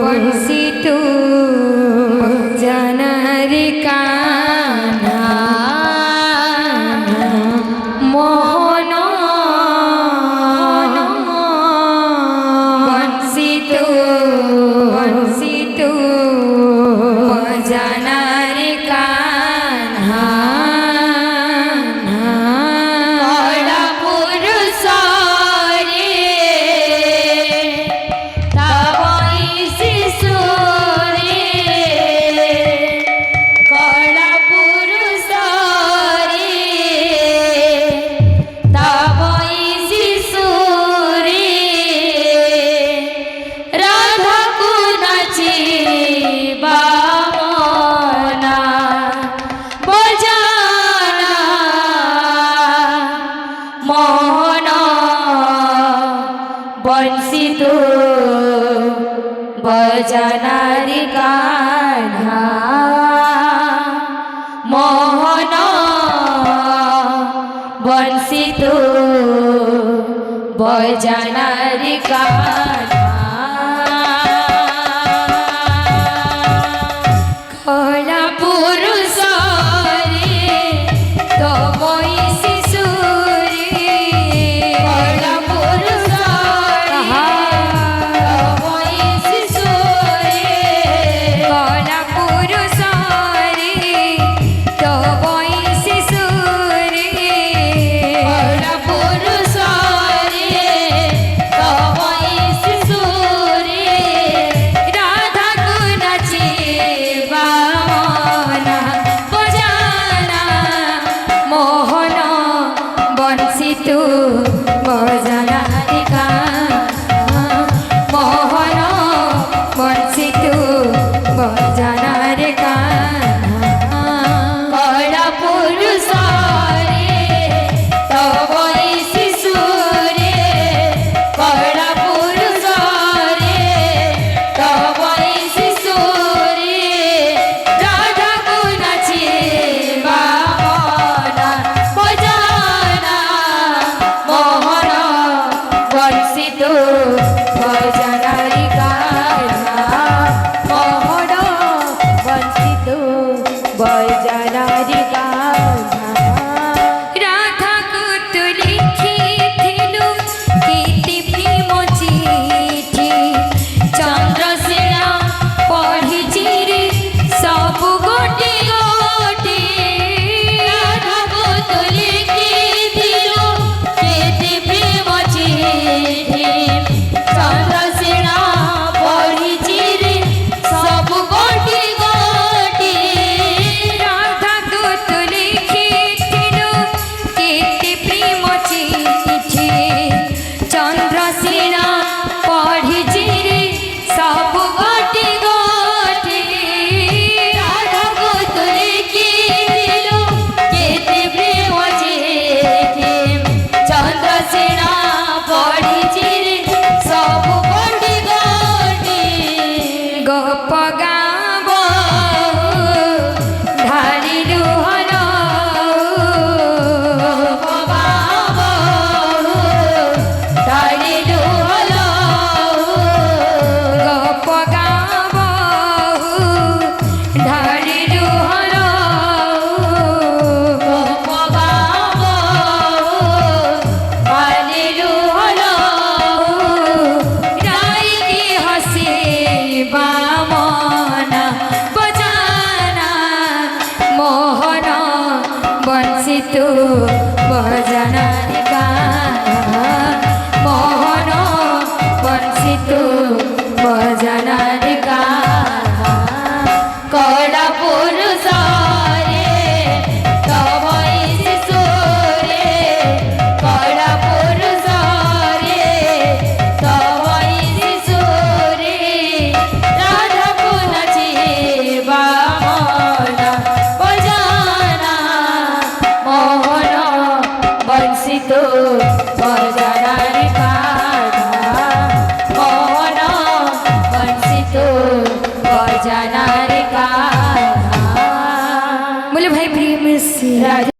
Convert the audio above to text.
বংশিতু জানার কানা মোহন বংশিতু জানার কানা বংশিতু বজানার কানা মোহন বংশিতু বজানার কানা কলা পুরুষ রে তবই বংশিতু বজানার কানা মোহন বংশিতু বজানার কানা কলা পুরুষ রে তবই শিশু রে কলা পুরুষ রে তবই শিশু রে রাধা গুণাছি বামনা বংশিতু বজানার কানা মোহন বংশিতু বজানার কানা রাধা কতু লিখিথিলু গীতি প্রেম চিঠি চন্দ্রসেনা পঢ়িছি রে সবু গোটি গোটি রাধা কতু লিখিথিলু গীতি প্রেম চিঠি চন্দ্রসেনা পঢ়িছি রে সবু গোটি গোটি রাধা কতু লিখিথিলু গীতি প্রেম চিঠি চন্দ্রসেনা পঢ়িছি রে সবু গোটি গোটি রাধা কতু লিখিথিলু গীতি প্রেম চিঠি চন্দ্রসেনা পঢ়িছি রে সবু গোটি গোটি গপ গাব ধারিলু হল গপ গাব ধারিলু হল গপ গাব ধারিলু হল গপ গাব ধারিলু হল রাইকি হসে বামনা বজানা মোহন বংশিতু বজানার কানা মোহন বংশিতু বজানার কানা কলা পুরুষ রে তবই শিশু রে কলা পুরুষ রে তবই শিশু রে রাধা গুণাছি বামনা বজানা মোহন বংশিতু বজানার কানা মোহন বংশিতু বজানার কানা। बोले भाई प्रेम से